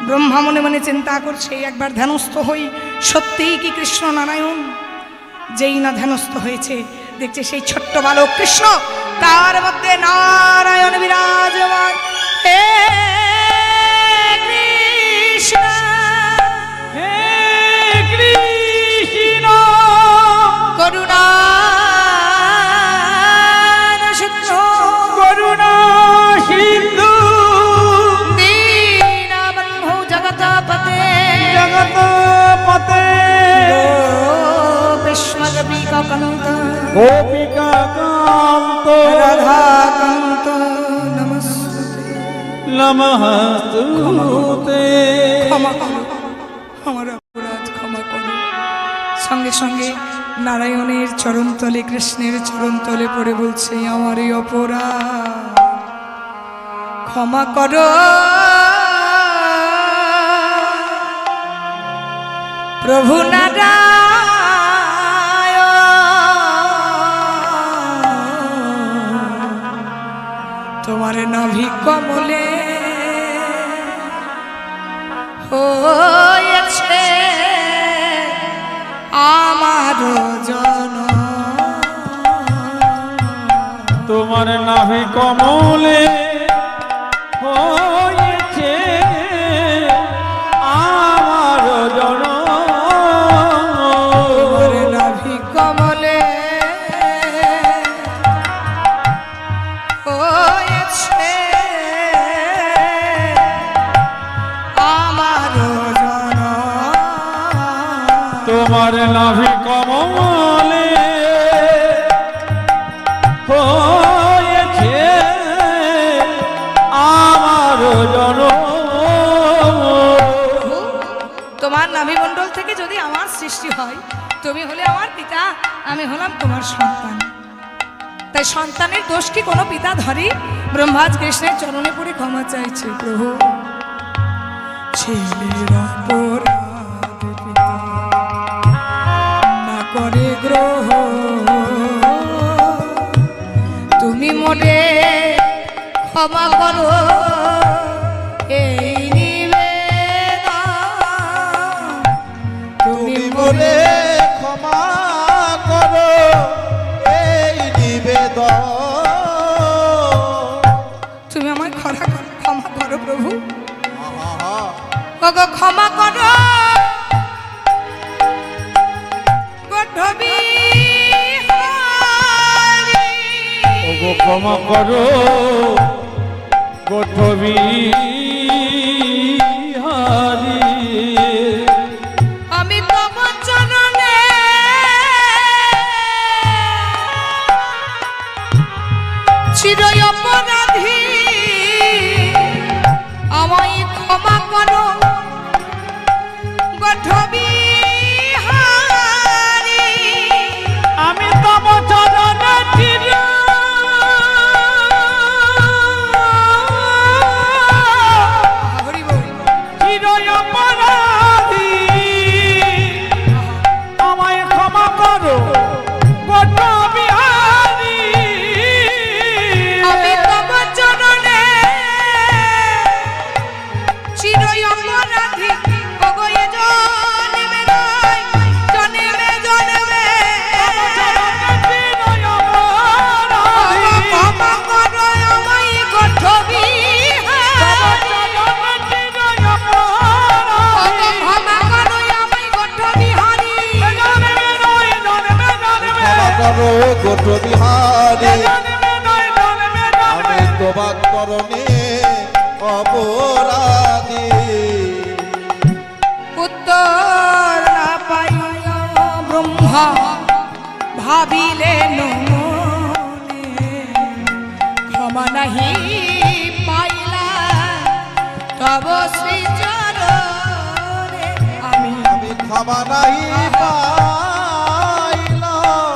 ব্রহ্মা মনে মনে চিন্তা করছে, একবার ধ্যানস্থ হই, সত্যিই কি কৃষ্ণ নারায়ণ? যেই না ধ্যানস্থ হয়েছে, দেখছে সেই ছোট্ট বালক কৃষ্ণ, তার মধ্যে নারায়ণ বিরাজমান। হে কৃষ্ণ, হে কৃষ্ণ, করুণা সিন্ধু, করুণা সিন্ধু, দীনবন্ধু জগৎপতে, জগৎপতে, গোপীশ্বরবিকান্ত, গোপিকা কান্ত, রাধাকান্ত, নমস্তে। নমস্তুতে। ক্ষমা করো, আমার অপরাধ ক্ষমা করো। সঙ্গে সঙ্গে নারায়ণের চরণতলে, কৃষ্ণের চরণতলে পড়ে বলছে, আমার এই অপরাধ ক্ষমা করো প্রভু নারায়ণ। তোমার নাভি কমলে হয়েছে আমার জনম। তোমার নাভি কমলে হয়েছে আমার জনম। তোমার নাভি কমলে হয়েছে আমার জনম। তোমার নাভি কমলে হয়েছে আমার জনম। তোমার নাভিমণ্ডল থেকে যদি আমার সৃষ্টি হয়, তুমি হলে আমার পিতা, আমি হলাম তোমার সন্তান। তাই সন্তানের দোষ কি কোনো পিতা ধরে? ব্রহ্মাজ কৃষ্ণের চরণে পড়ে ক্ষমা চাইছে, প্রভু ছেলের অপরাধ পিতা না করে গ্রহ, তুমি মনে ক্ষমা করো এই নিবেদন। তুমি বলে ক্ষমা করো এই নিবেদন। তুমি আমায় ক্ষমা করো প্রভু, ওগো ক্ষমা করো গর্ধবী হরি। ওগো ক্ষমা করো গোঠবি হারি। আমি তোমার চরণে চির অপরাধী, আমায় ক্ষমা করো গর্ধবী হরি। আমি তব চরণে চির হরি বল। চির অপরাধী, আমায় ক্ষমা করো গোঠবি হারি। আমি তোমার চরণে চির অপরাধী, ওগো এ জন্মে নয়, জন্মে জন্মে ওগো ক্ষমা করো আমায় গর্ধবী হরি। ওগো ক্ষমা করো আমায় গর্ধবী হরি। ক্ষমা করো গোত্র বিহারী, আমি তোমার চরণে অপরাধী। উত্তর না পাইয়া ব্রহ্মা ভাবিলেন মনে, ক্ষমা নাহি পাইলা তব শ্রীচরণে। আমি ক্ষমা নাহি পাইলাম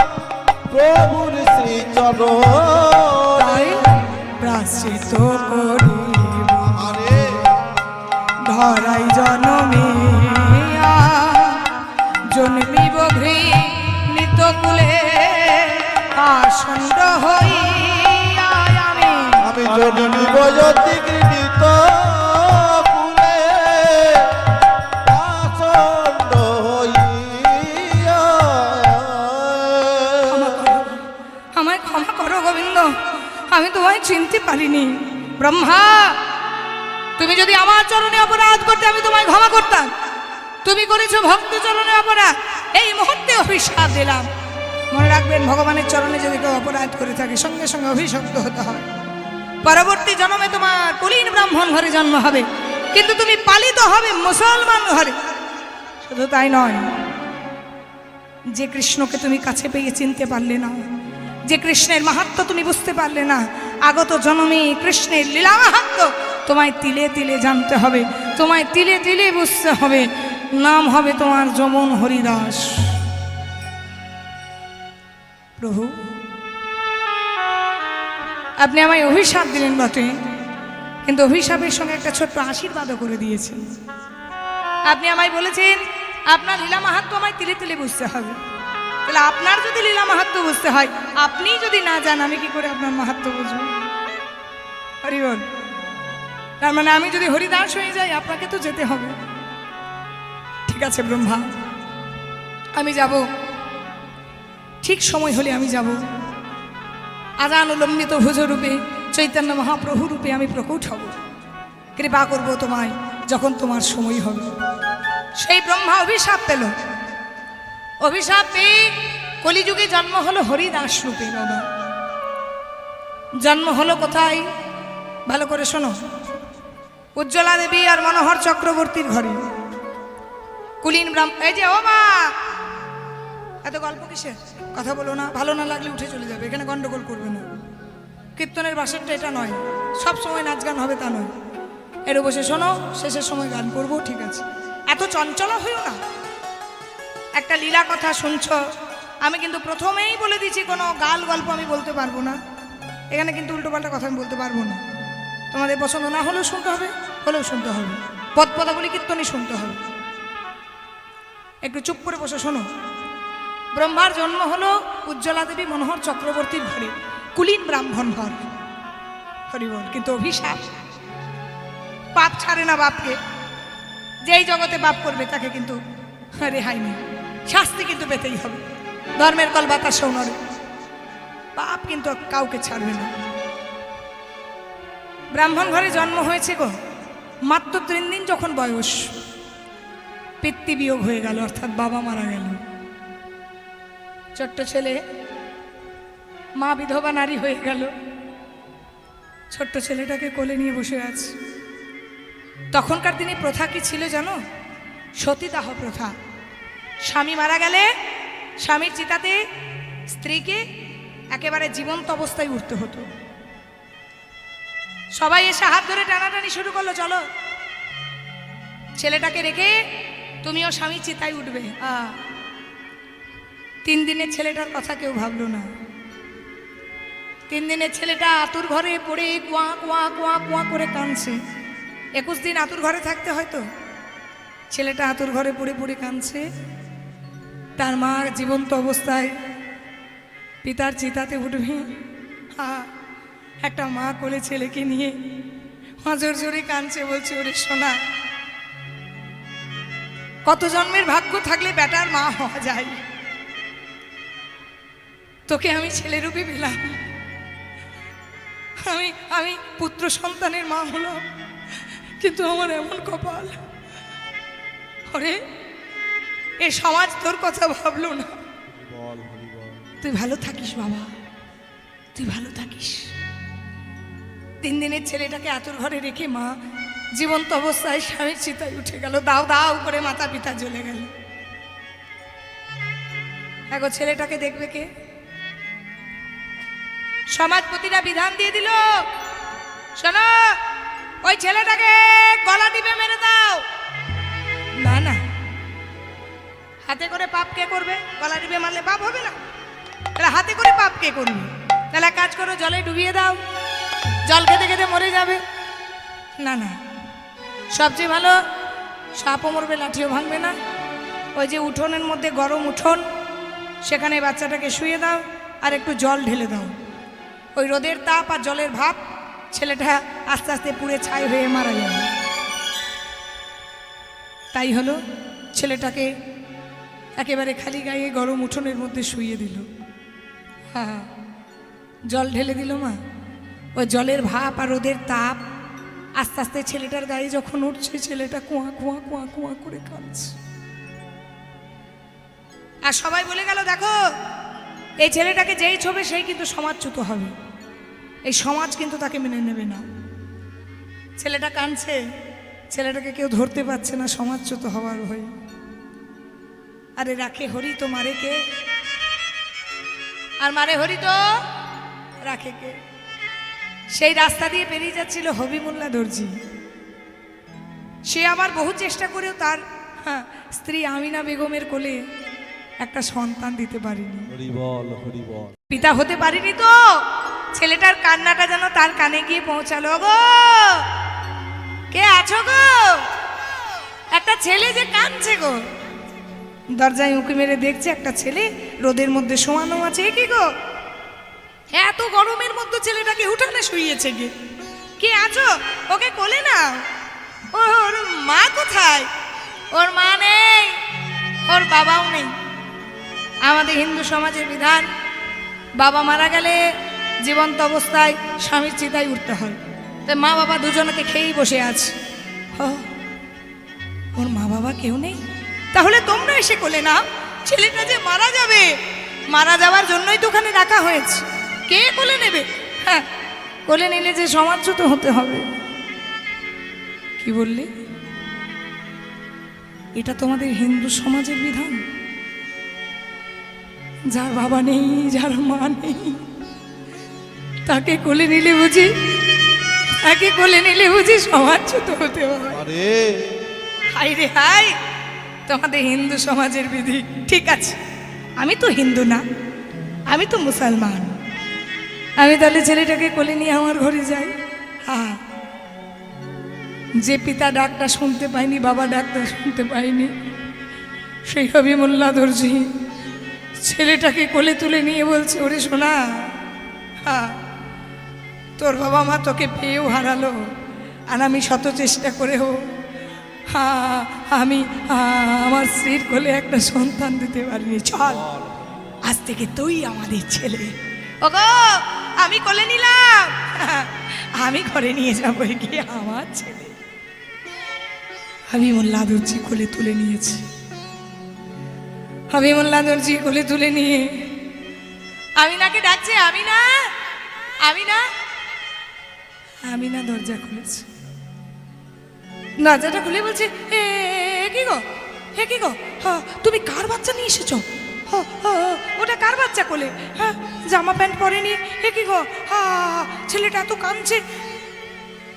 প্রভুর শ্রীচরণ। তাই প্রাশ্চিত করিব আরে ধরাই জনমিয়া, জন্মিব ঘৃণিত কুলে আসন্দ হইয়া। আমি জননী বয়তি গৃহীত কুলে তোমায় চিনতে পারিনি। ব্রহ্মা, তুমি যদি আমার চরণে অপরাধ করতে আমি তোমায় ক্ষমা করতাম। তুমি করেছো ভক্ত চরণে অপরাধ, এই মুহূর্তে অভিশাপ দিলাম। মনে রাখবেন, ভগবানের চরণে যদি কেউ অপরাধ করে থাকে সঙ্গে সঙ্গে অভিশপ্ত হতে হয়। পরবর্তী জন্মে তোমার কুলীন ব্রাহ্মণ ঘরে জন্ম হবে, কিন্তু তুমি পালিত হবে মুসলমান ঘরে। শুধু তাই নয়, যে কৃষ্ণকে তুমি কাছে পেয়ে চিনতে পারলে না, যে কৃষ্ণের মাহাত্ম্য তুমি বুঝতে পারলে না, আগত জন্মে কৃষ্ণের লীলা মাহাত্ম্য তোমায় তিলে তিলে জানতে হবে, তোমায় তিলে তিলে বুঝতে হবে। নাম হবে তোমার যমন হরিদাস। প্রভু, আপনি আমায় অভিশাপ দিলেন বটে, কিন্তু অভিশাপের সঙ্গে একটা ছোট্ট আশীর্বাদও করে দিয়েছেন। আপনি আমায় বলেছেন আপনার লীলা মাহাত্ম্য আমায় তিলে তিলে বুঝতে হবে। তাহলে আপনার যদি লীলা মাহাত্ম্য বুঝতে হয়, আপনি যদি না যান আমি কি করে আপনার মাহাত্ম্য বুঝব? হরি বল। তার মানে আমি যদি হরিদাস হয়ে যাই, আপনাকে তো যেতে হবে। ঠিক আছে ব্রহ্মা, আমি যাব, ঠিক সময় হলে আমি যাব। আজান উলম্বিত ভুজ রূপে চৈতন্য মহাপ্রভু রূপে আমি প্রকট হব, কৃপা করব তোমায় যখন তোমার সময় হবে। সেই ব্রহ্মা অভিশাপ পেল, অভিশাপ পেয়ে কলিযুগে জন্ম হলো হরিদাস রূপে। বাবা, জন্ম হলো কোথায়? ভালো করে শোনো, উজ্জ্বলা দেবী আর মনোহর চক্রবর্তীর ঘরে। কুলীন ব্রাহ্মণ, এই যে ও মা, এত গল্প কিসের? কথা বলো না, ভালো না লাগলে উঠে চলে যাবে, এখানে গন্ডগোল করবে না। কীর্তনের বাসনটা এটা নয়, সব সময় নাচ গান হবে তা নয়। এর বসে শোনো, শেষের সময় গান করবো, ঠিক আছে? এত চঞ্চল হইও না। একটা লীলা কথা শুনছ, আমি কিন্তু প্রথমেই বলে দিচ্ছি কোনো গাল গল্প আমি বলতে পারবো না। এখানে কিন্তু উল্টোপাল্টা কথা আমি বলতে পারবো না। তোমাদের পছন্দ না হলেও শুনতে হবে, হলেও শুনতে হবে। পদ পদাবলী কীর্তনই শুনতে হবে। একটু চুপ করে বসে শোনো। ব্রহ্মার জন্ম হলো উজ্জ্বলা দেবী মনোহর চক্রবর্তীর ঘরে, কুলীন ব্রাহ্মণ ঘর। হরি বল। কিন্তু অভিশাপ, পাপ ছাড়ে না বাপকে। যেই জগতে পাপ করবে তাকে কিন্তু রেহাই নেই, শাস্তি কিন্তু পেতেই হবে। ধর্মের কল বাতাসেও নড়ে, পাপ কিন্তু কাউকে ছাড়বে না। ব্রাহ্মণ ঘরে জন্ম হয়েছে গো, মাত্র 3 দিন যখন বয়স, পিতৃবিয়োগ হয়ে গেল, অর্থাৎ বাবা মারা গেল। ছোট্ট ছেলে, মা বিধবা নারী হয়ে গেল। ছোট্ট ছেলেটাকে কোলে নিয়ে বসে আছে। তখনকার দিনে প্রথা কি ছিল জানো? সতীদাহ প্রথা। স্বামী মারা গেলে স্বামীর চিতাতে স্ত্রীকে একেবারে জীবন্ত অবস্থায় উঠতে হতো। সবাই এসে হাত ধরে টানাটানি শুরু করলো, চলো ছেলেটাকে রেখে তুমিও স্বামী চিতায় উঠবে। 3 দিনের ছেলেটার কথা কেউ ভাবলো না। 3 দিনের ছেলেটা আতুর ঘরে পড়ে কুয়া কুয়া কুয়া কুয়া করে কাঁদছে। 21 দিন আতুর ঘরে থাকতে হয়তো। ছেলেটা আতুর ঘরে পড়ে পড়ে কাঁদছে। তার মা জীবন্ত অবস্থায় পিতার চিতাতে উঠবে। একটা মা কোলে ছেলেকে নিয়ে মাজর জোরে কাঁদছে, বলছে ওরে সোনা, কত জন্মের ভাগ্য থাকলে বেটার মা হওয়া যায়। তোকে আমি ছেলেরূপে পেলাম, আমি পুত্র সন্তানের মা হলাম, কিন্তু আমার এমন কপাল। ওরে, এই সমাজ তোর কথা ভাবলো না। তুই ভালো থাকিস বাবা, তুই ভালো থাকিস। 3 দিনের ছেলেটাকে আতুর ঘরে রেখে মা জীবন্ত অবস্থায় স্বামীর চিতায় উঠে গেল। দাও দাও করে মাতা পিতা জ্বলে গেল। এখন ছেলেটাকে দেখবে কে? সমাজপতিরা বিধান দিয়ে দিল, শোনো ওই ছেলেটাকে গলা টিপে মেরে দাও। না না, হাতে করে পাপ কে করবে? গলা টিপে মারলে পাপ হবে না, তাহলে হাতে করে পাপ কে করবে? তাহলে কাজ করো, জলে ডুবিয়ে দাও, জল খেতে খেতে মরে যাবে। না না, সবচেয়ে ভালো, সাপও মরবে লাঠিও ভাঙবে না। ওই যে উঠোনের মধ্যে গরম উঠোন, সেখানে বাচ্চাটাকে শুয়ে দাও আর একটু জল ঢেলে দাও। ওই রোদের তাপ আর জলের ভাপ, ছেলেটা আস্তে আস্তে পুড়ে ছাই হয়ে মারা যাবে। তাই হলো, ছেলেটাকে একেবারে খালি গায়ে গরম উঠোনের মধ্যে শুইয়ে দিল। হ্যাঁ, জল ঢেলে দিল মা। ওই জলের ভাপ আর রোদের তাপ আস্তে আস্তে ছেলেটার গায়ে যখন উঠছে, ছেলেটা কুয়া কুয়া কুয়া কুয়া করে কাঁদছে। আর সবাই বলে গেল, দেখো এই ছেলেটাকে যেই ছবে সেই কিন্তু সমাজচ্যুত হবে, এই সমাজ কিন্তু তাকে মেনে নেবে না। ছেলেটা কাঁদছে, ছেলেটাকে কেউ ধরতে পারছে না সমাজচ্যুত হওয়ার ভয়ে। আরে রাখে হরি তো মারে কে, আর মারে হরি তো রাখে কে। সেই রাস্তা দিয়ে পেরিয়ে যাচ্ছিল হবিমুল্লাহ দর্জি। সে আবার বহু চেষ্টা করেও তার স্ত্রী আমিনা বেগমের কোলে একটা সন্তান দিতে পারিনি, হরি বল হরি বল। পিতা হতে পারিনি। তো ছেলেটার কান্নাটা যেন তার কানে গিয়ে পৌঁছালো। গো কে আছো গো, একটা ছেলে যে কাঁদছে গো। দরজায় উঁকি মেরে দেখছে একটা ছেলে রোদের মধ্যে শোয়ানো আছে। কি গো, এত গরমের মধ্যে ছেলেটাকে উঠানে শুইয়েছে গে। কে আছো, ওকে কোলে নাও। ওর মা কোথায়? ওর মা নেই, ওর বাবাও নেই। আমাদের হিন্দু সমাজের বিধান, বাবা মারা গেলে জীবন্ত অবস্থায় স্বামীর চিতায় উঠতে হয়। তাই মা বাবা দুজনকে খেয়েই বসে আছে। ওর মা বাবা কেউ নেই, তাহলে তোমরা এসে কোলে নাও। ছেলেটা যে মারা যাবে, মারা যাওয়ার জন্যই তো ওখানে রাখা হয়েছে। কে কোলে নেবে? হ্যাঁ, কোলে নিলে যে সমাজচ্যুত হতে হবে। কি বললে? এটা তোমাদের হিন্দু সমাজের বিধান। যার বাবা নেই, যার মা নেই, তাকে কোলে নিলে বুঝি সমাজচ্যুত হতে হবে। আরে হাই রে হাই, তোমাদের হিন্দু সমাজের বিধি। ঠিক আছে, আমি তো হিন্দু না, আমি তো মুসলমান। আমি তাহলে ছেলেটাকে কোলে নিয়ে আমার ঘরে যাই। হ্যাঁ, যে পিতা ডাকটা শুনতে পাইনি, বাবা ডাকটা শুনতে পাইনি, সেই হবিমুল্লাহ দর্জি ছেলেটাকে কোলে তুলে নিয়ে বলছে, ওরে শোনা, হ্যাঁ তোর বাবা মা তোকে পেয়েও হারালো, আর আমি শত চেষ্টা করেও আমি আমার স্ত্রীর কোলে একটা সন্তান দিতে পারিনি। চল, আজ থেকে তুই আমাদের ছেলে। ওগো, আমি কোলে নিলাম, আমি ঘরে নিয়ে যাবো গিয়ে আমার ছেলে। হবিমুল্লাহ দর্জি কোলে তুলে নিয়েছি। হবিমুল্লাহ দর্জি কোলে তুলে নিয়ে আমিনাকে ডাকছে, আমিনা আমিনা। আমিনা দরজা খুলেছে। দরজাটা খুলে বলছে, এ কি গো, হে কি গো, তুমি কার বাচ্চা নিয়ে এসেছো? ওটা কার বাচ্চা কোলে? হ্যাঁ, জামা প্যান্ট পরেনি। হে কি গো, ছেলেটা এত কাঁদছে।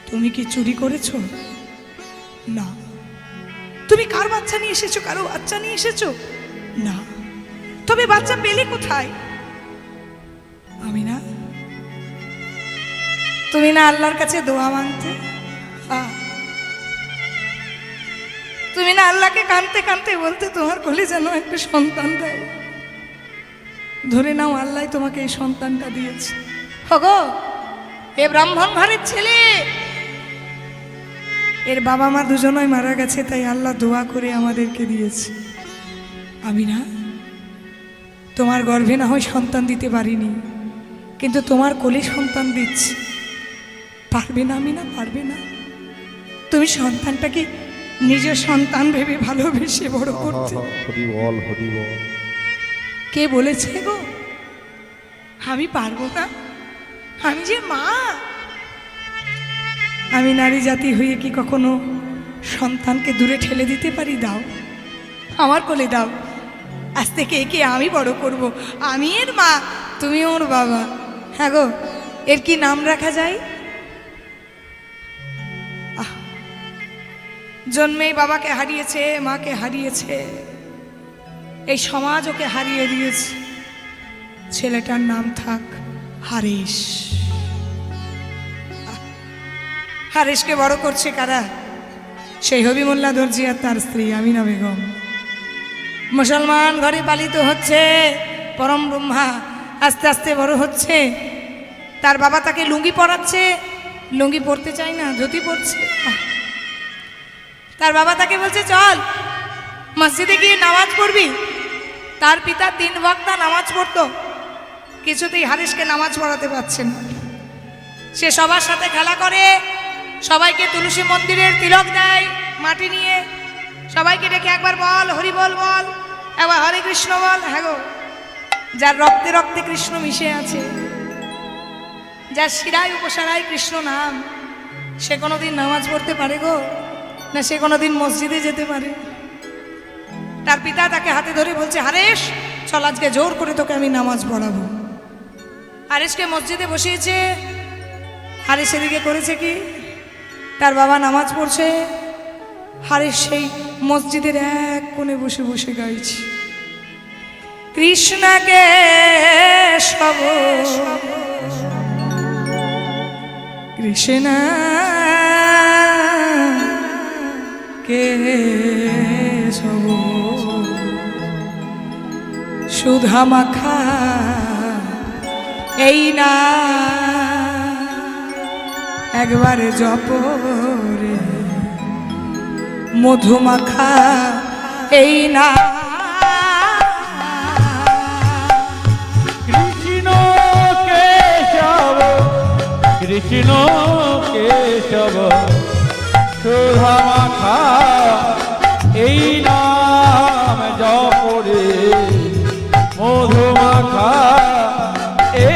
তুমি কি চুরি করেছো? না। তুমি কার বাচ্চা নিয়ে এসেছো? কারো বাচ্চা নিয়ে এসেছো? না। তবে বাচ্চা পেলে কোথায়? আমি না, তুমি না আল্লাহর কাছে দোয়া মানতে? তুমি না আল্লাহকে কাঁদতে কাঁদতে বলতে তোমার কোলে যেন একটা সন্তান দেয়? ধরে নাও আল্লাহ তোমাকে এই সন্তানটা দিয়েছে। হগো, এ ব্রাহ্মণ ঘরের ছেলে, এর বাবা মা দুজনই মারা গেছে, তাই আল্লাহ দোয়া করে আমাদেরকে দিয়েছে। আমি না, তোমার গর্ভে না হয় সন্তান দিতে পারিনি, কিন্তু তোমার কোলে সন্তান দিচ্ছি। পারবে না? আমি না, পারবে না? তুমি সন্তানটাকে নিজের সন্তান ভেবে ভালোবেসে বড় করতে। হরি বল হরি বল। কে বলেছে গো আমি পারবো না? আমি যে মা। আমি নারী জাতি হয়ে কি কখনো সন্তানকে দূরে ঠেলে দিতে পারি? দাও, আমার কোলে দাও। আজ থেকে একে আমি বড় করব। আমি এর মা, তুমি ওর বাবা। হ্যাঁ গো, এর কি নাম রাখা যায়? জন্মেই বাবাকে হারিয়েছে, মাকে হারিয়েছে, এই সমাজ ওকে হারিয়ে দিয়েছে। ছেলেটার নাম থাক হারেশ। হারেশকে বড় করছে কারা? সেই হবিমুল্লাহ দর্জি আর তার স্ত্রী আমিনা বেগম। মুসলমান ঘরে পালিত হচ্ছে, পরম ব্রহ্মা আস্তে আস্তে বড় হচ্ছে। তার বাবা তাকে লুঙ্গি পরাচ্ছে, লুঙ্গি পরতে চায় না, ধুতি পরছে। তার বাবা তাকে বলছে, চল মসজিদে গিয়ে নামাজ পড়বি। তার পিতা 3 ওয়াক্ত নামাজ পড়তো, কিছুতেই হারেশকে নামাজ পড়াতে পারছেন না। সে সবার সাথে খেলা করে, সবাইকে তুলসী মন্দিরের তিলক দেয় মাটি নিয়ে, সবাইকে ডেকে একবার বল হরি বল বল, একবার হরে কৃষ্ণ বল। হ্যাঁ গো, যার রক্তে রক্তে কৃষ্ণ মিশে আছে, যার শিরায় উপসারায় কৃষ্ণ নাম, সে কোনোদিন নামাজ পড়তে পারে গো? না সে কোনোদিন মসজিদে যেতে পারে? তার পিতা তাকে হাতে ধরে বলছে, হারেশ চল আজকে জোর করে তোকে আমি নামাজ পড়াবো। হারেশকে মসজিদে বসিয়েছে। হারেশ এদিকে করেছে কি, তার বাবা নামাজ পড়ছে, হারেশ সেই মসজিদের এক কোণে বসে বসে গাইছে, কৃষ্ণকে সব কৃষ্ণ কে সব সুধা মাখা এই না একবারে জপ রে মধুমাখা এই না। কৃষ্ণ কেশব কৃষ্ণ কেশব সুধা মাখা এই নাম জপ রে মধুমাখা এ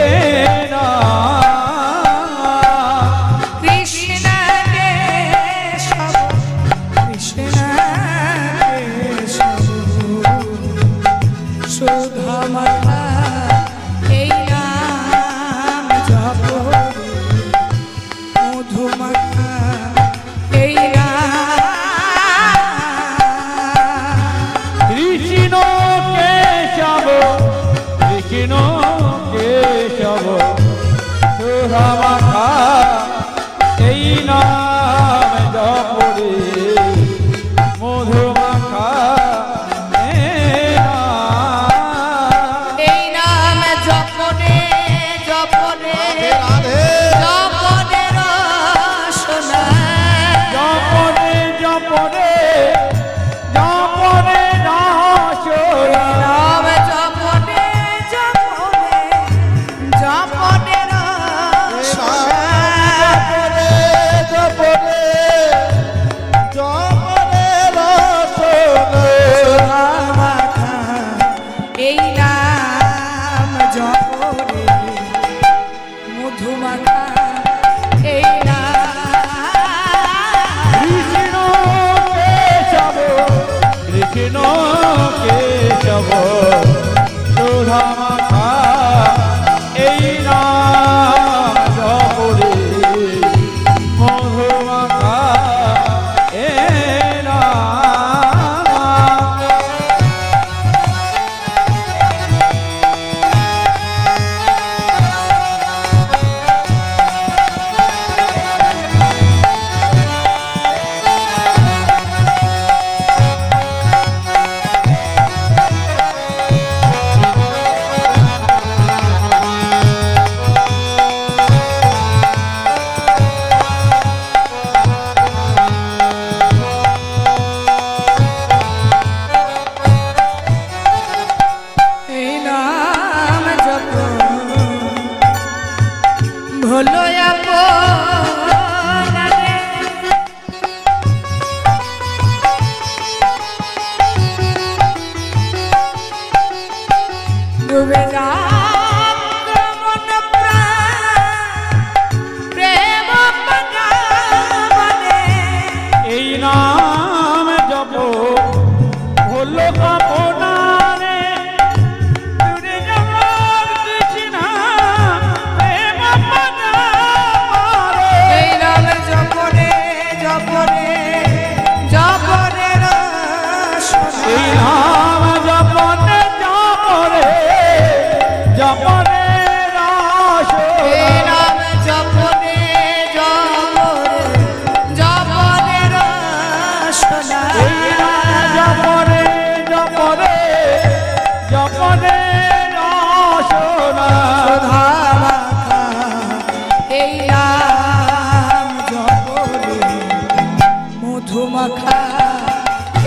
মধুমাখা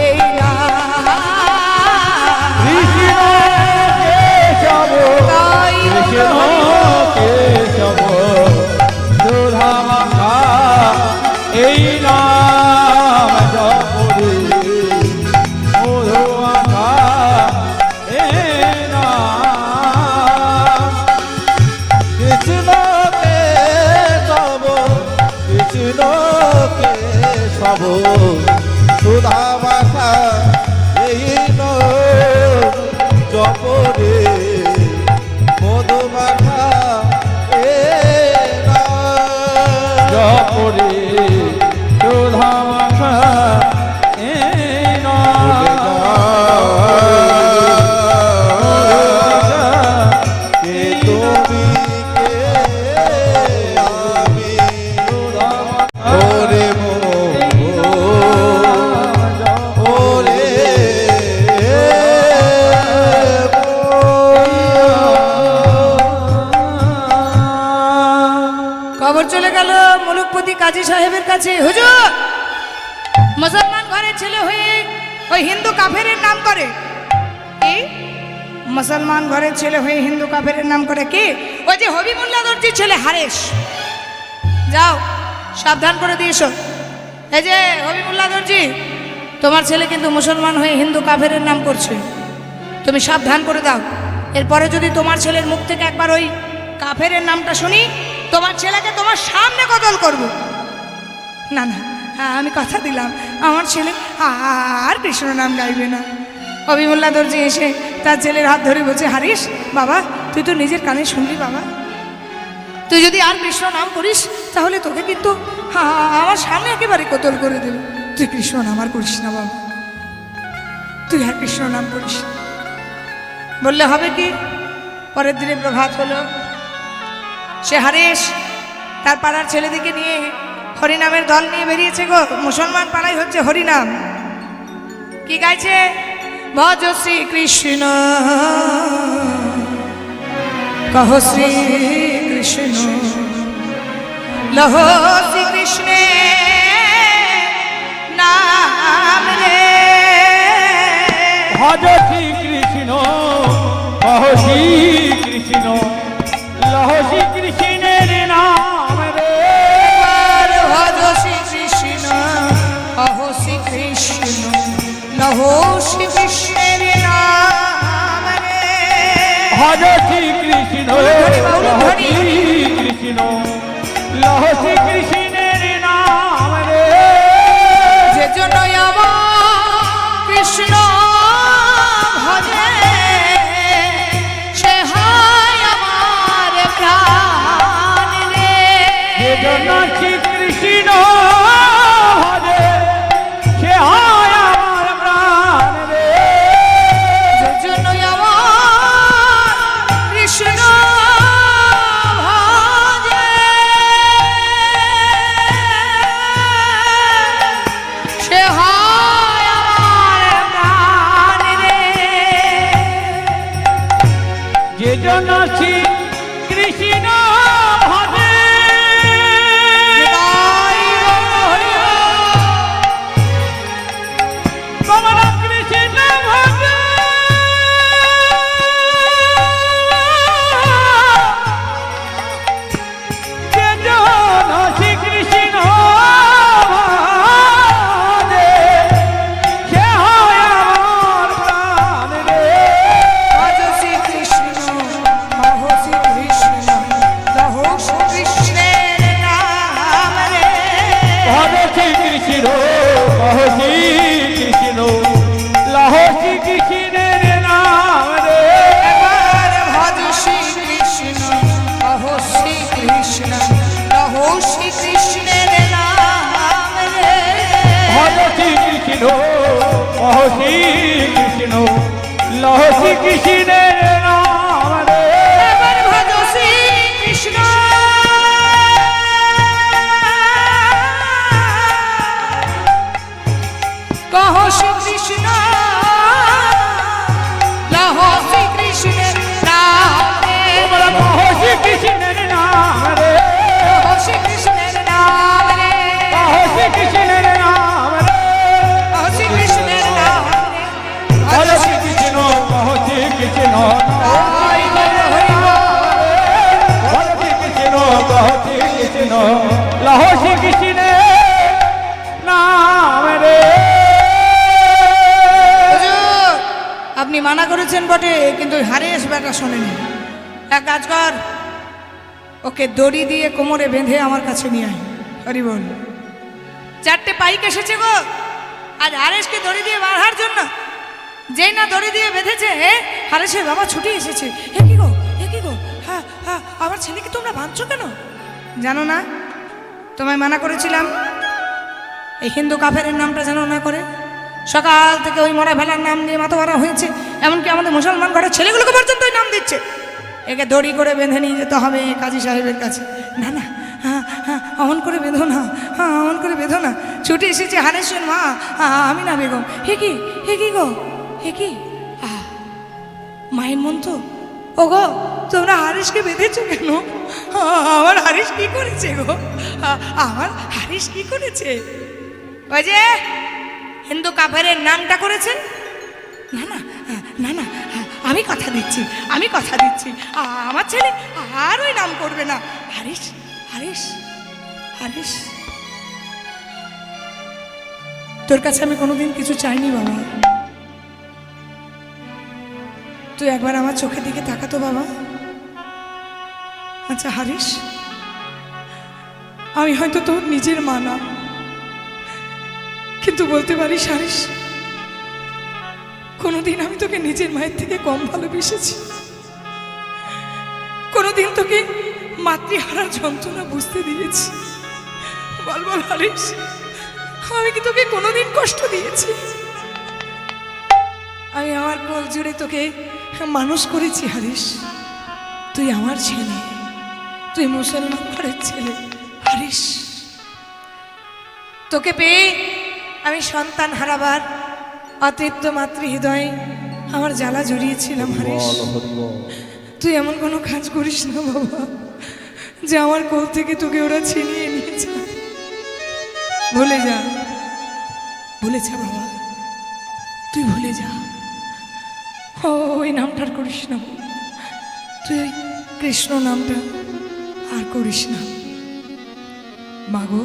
এই না কাজী সাহেবের কাছে, হুজুর মুসলমান ঘরের ছেলে হয়ে ওই হিন্দু কাফেরের নাম করে কি? মুসলমান ঘরের ছেলে হয়ে হিন্দু কাফেরের নাম করে কি? ওই যে হবিবুল্লাহ দর্জির ছেলে হারেস। যাও সাবধান করে দিয়েছো। এই যে হবিবুল্লাহ দর্জি, তোমার ছেলে কিন্তু মুসলমান হয়ে হিন্দু কাফেরের নাম করছে, তুমি সাবধান করে দাও। এরপরে যদি তোমার ছেলের মুখ থেকে একবার ওই কাফেরের নামটা শুনি, তোমার ছেলেকে তোমার সামনে কতল করব। না না, আমি কথা দিলাম আমার ছেলে আর কৃষ্ণ নাম গাইবে না। হবিবুল্লাহ দর্জি এসে তার ছেলের হাত ধরে বলছে, হারিস বাবা, তুই তো নিজের কানে শুনলি বাবা, তুই যদি আর কৃষ্ণ নাম করিস তাহলে তোকে কিন্তু আমার সামনে একেবারে কতল করে দেবে। তুই কৃষ্ণ নাম আর করিস না বাবা, তুই আর কৃষ্ণ নাম করিস না। বললে হবে কি? পরের দিনে প্রভাত হলো, সে হারেস তার পাড়ার ছেলেদিকে নিয়ে হরিনামের দল নিয়ে বেরিয়েছে গো। মুসলমান পাড়ায় হচ্ছে হরিনাম। কি গাইছে? ভজ শ্রী কৃষ্ণ কহ শ্রী কৃষ্ণ লহ শ্রী কৃষ্ণে নাম রে। ভজ শ্রী কৃষ্ণ কহ শ্রী কৃষ্ণ লহ শ্রী কৃষ্ণের নাম রে। ভজ শ্রী কৃষ্ণ কহ শ্রী কৃষ্ণ লহ শ্রী কৃষ্ণের নাম রে। ভজ শ্রী কৃষ্ণ কহ শ্রী কৃষ্ণ লহ শ্রী কৃষ্ণের নাম রে। যে জন্য আমার কৃষ্ণ ভজে সে হয় আমার প্রাণ রে। যে জন শ্রী কৃষ্ণ ভজে সে হয় আমার প্রাণ রে। যে জন্য আমার কৃষ্ণ ভজে সে হয় আমার প্রাণ রে। যে জন শ্রী কৃষ্ণ ভজে কমল কৃষ্ণ ভজে যে জন শ্রী কৃষ্ণ ভজে সে হয় আমার প্রাণ রে। ভজ শ্রী কৃষ্ণ কহ শ্রী কৃষ্ণ লহ শ্রী কৃষ্ণের নাম রে। ভজ শ্রী কৃষ্ণ কহ শ্রী কৃষ্ণ লহ শ্রী কৃষ্ণের নাম রে। এবার ভজ শ্রী কৃষ্ণ কহ শ্রী কৃষ্ণ লহ শ্রী কৃষ্ণের নাম রে। ভজ শ্রী কৃষ্ণ কহ শ্রী কৃষ্ণ লহ শ্রী কৃষ্ণের নাম রে। এবার ভজ শ্রী কৃষ্ণ কহ শ্রী কৃষ্ণ লহ শ্রী কৃষ্ণের নাম রে। কহ শ্রী কৃষ্ণের নাম রে। কহ শ্রী কৃষ্ণের নাম রে। কহ শ্রী কৃষ্ণের নাম রে। কহ শ্রী কৃষ্ণের নাম রে। ভজ শ্রী কৃষ্ণ কহ শ্রী কৃষ্ণ হরি বল হরি বল। ভজ শ্রী কৃষ্ণ কহ শ্রী কৃষ্ণ লহ শ্রী কৃষ্ণের নাম রে। হুজুর, আপনি মানা করেছেন বটে, কিন্তু হারেস বেটা শোনেনি। এক কাজ কর, ওকে দড়ি দিয়ে কোমরে বেঁধে আমার কাছে নিয়ে আয়। হরি বল। চারটে পাইক এসেছে গো আজ হারেসকে দড়ি দিয়ে বাঁধার জন্য। যেই না দড়ি দিয়ে বেঁধেছে, হারেসের বাবা ছুটে এসেছে। হে কি গো, হে কি গো, হ্যাঁ হ্যাঁ, আমার ছেলেকে তোমরা বাঁধছো কেন? জানো না তোমায় মানা করেছিলাম এই হিন্দু কাফেরের নামটা যেন না করে। সকাল থেকে ওই মরা ভেলার নাম দিয়ে মাথা ভরা হয়েছে, এমনকি আমাদের মুসলমান ঘরের ছেলেগুলোকে পর্যন্ত ওই নাম দিচ্ছে। একে দড়ি করে বেঁধে নিয়ে যেতে হবে কাজী সাহেবের কাছে। না না, হ্যাঁ হ্যাঁ, অমন করে বেঁধো না, হ্যাঁ অমন করে বেঁধো না। ছুটে এসেছে হারেসের মা আমি না বেগম। হে কি গো, হে কি? মায়ের মন তো ওগো তোমরা হারিসকে বেঁধেছো কেন? আমার হারিস কি করেছে গো? আমার হারিস কি করেছে? ওই যে হিন্দু কাফেরের নামটা করেছে। না না না না, আমি কথা দিচ্ছি, আমি কথা দিচ্ছি, আমার ছেলে আর ওই নাম করবে না। হারিস হারিস হারিস, তোর কাছে আমি কোনোদিন কিছু চাইনি বাবা। তুই একবার আমার চোখের দিকে তাকাতো বাবা। আচ্ছা হারিস, আমি হয়তো তোর নিজের মা না, কিন্তু বলতে পারিস হারিস, কোনোদিন আমি তোকে নিজের মায়ের থেকে কম ভালোবেসেছি? কোনোদিন তোকে মাতৃহারার যন্ত্রণা বুঝতে দিয়েছি? বল বল হারিস, আমি কি তোকে কোনোদিন কষ্ট দিয়েছি? আমি আমার কোল জুড়ে তোকে মানুষ করেছি হারিস। তুই আমার ছেলে, তুই মুসলমান ঘরের ছেলে হারিস। তোকে পেয়ে আমি সন্তান হারাবার অতৃপ্ত মাতৃহৃদয়ে আমার জ্বালা জড়িয়েছিলাম হারিস। বল হরি বল। তুই এমন কোনো কাজ করিস না বাবা যে আমার কোল থেকে তোকে ওরা ছিনিয়ে নিয়েছে। ভুলে যা, ভুলে যা বাবা, তুই ভুলে যা। ওই নামটা আর করিস না, তুই ওই কৃষ্ণ নামটা আর করিস না। মাগো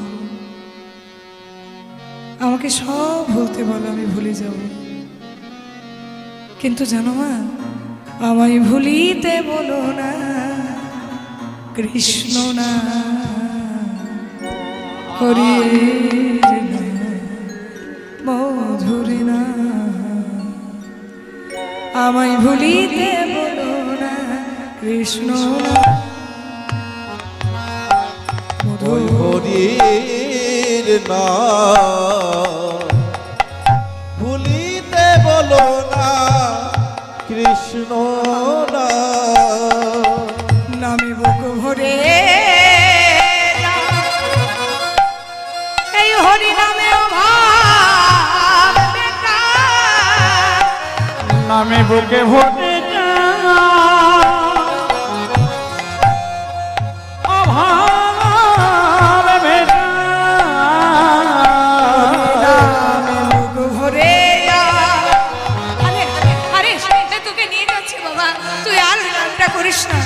আমাকে সব ভুলতে বলো, আমি ভুলে যাব, কিন্তু জানো মা, আমায় ভুলিতে বলো না কৃষ্ণ না, হরির না, মধুর না, আমায় ভুলিতে বলো না কৃষ্ণ ওই হরির নাম ভুলিতে বলো না কৃষ্ণ নামে বুক ভরে এই হরি নামে অভাব মেটায়। নামে বুকে ভরে অভাব নামে বুক ভরে আরে আরে আরে, তোকে নিয়ে যাচ্ছি বাবা, তুই আর ওই নামটা করিস না।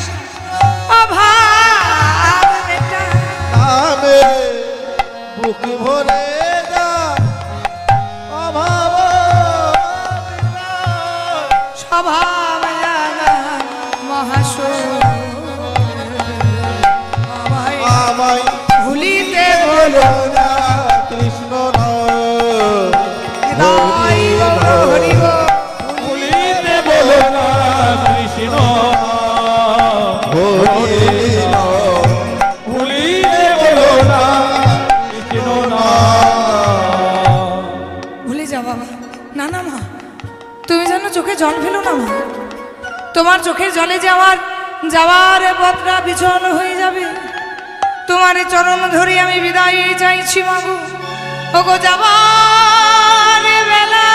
অভাব মেটায় নামে বুক ভরে যা অভাব স্বভাব জানা মহাশয়, আমায় আমায় ভুলিতে বলো না কৃষ্ণ হৃদয় গৌর হরি গো। ভুলিতে বলো না কৃষ্ণ ভুলিতে বলো না কৃষ্ণ ভুলে যা বাবা। না না মা, তুমি যেন চোখে জল ফেলো না মা, তোমার চোখের জলে যে আমার যাওয়ার পথটা বিছন হয়ে যাবে। তোমার চরণ ধরে আমি বিদায় চাইছি মাগো। ওগো যাবার বেলা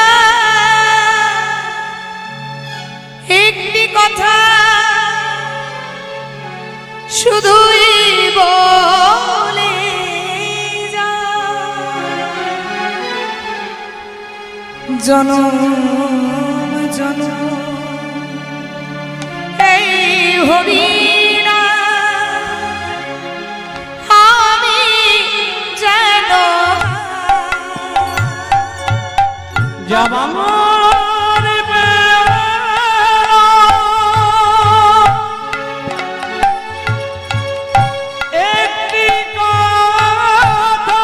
একটি কথা শুধুই বলে যা, জনম জনম এই হরিনা আমি যেন আমার একটি কথা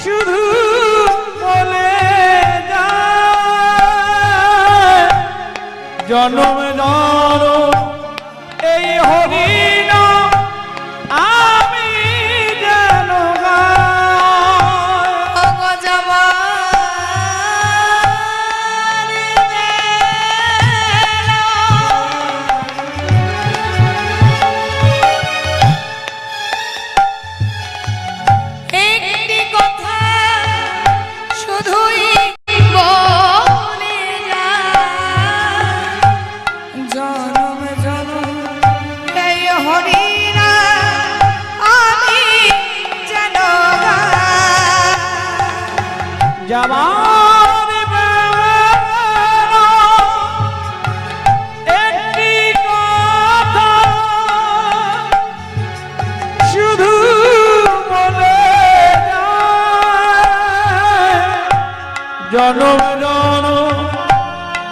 শুধু বলে যায়, জনম জনম এই হরিণ আমি যেন গাই। ওগো যাবার বেলা একটি কথা শুধুই বলে যা, যাবার বেলা একটি কথা শুধু বলে যায়, জনম জনম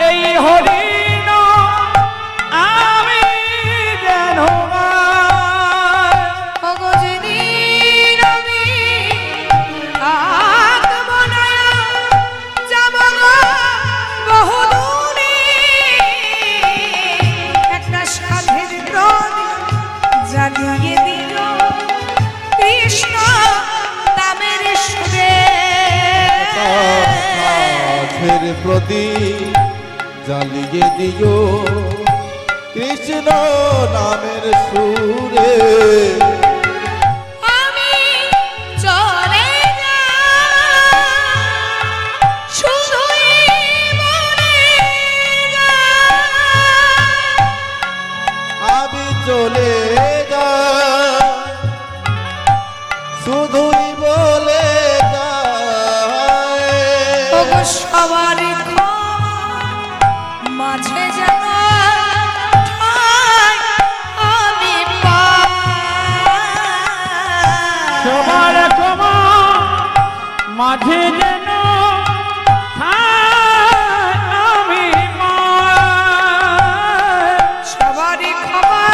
এই হরিণ আমি যেন ওগো যেদিন আমি আত্মনায়া যাব গো বহুদূরে, একটা সাধের প্রাণ জ্বালিয়ে দিল কৃষ্ণ নামের সুরে। সাধের প্রদীপ জ্বালিয়ে দিও কৃষ্ণ নামের সুরে। আমি চলে যাই শুধুই মনে যাই, আমি চলে যাই শুধুই বলে যাই। ওগো সবারই মাঝে যেন ঠাঁই আমি পাই। সবার ক্ষমা মাঝে যেন ঠাঁই আমি পাই। সবারই ক্ষমা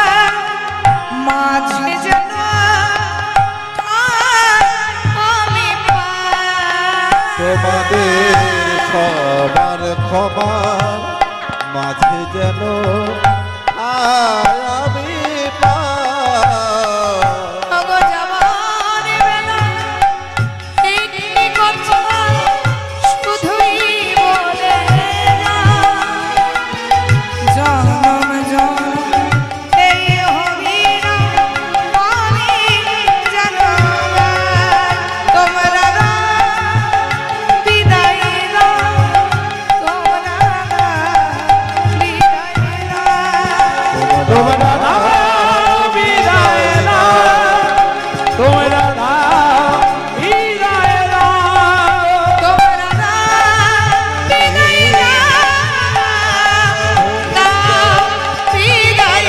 মাঝে যেন ঠাঁই আমি পাই। তোমাদের সবার ক্ষমা মাঝে যেন আমি পাই। ওগো যাবার বেলা একটি কথা শুধুই বলে যাই, জনম জনম এই হরিণ আমি যেন গাই। তোমরা বিদায় দাও, তোমরা বিদায় দাও। তোমরা দাও বিদায় দাও, তোমরা দাও বিদায় দাও। তোমরা বিদায় দাও, বিদায়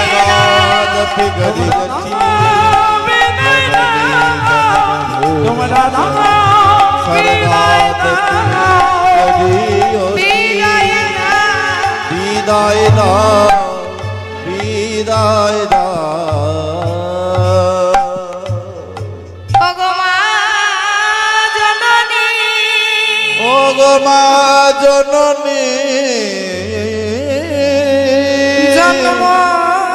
দাও। তোমরা দাও বিদায় দাও। বিদায় দাও। বিদায় দাও বিদায় দাও। ওগো মা জননী, ওগো মা জননী জন্মভূমি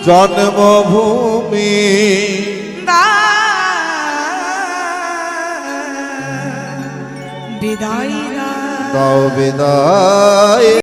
জন্মভূমি বিদায় দাও বিদায়।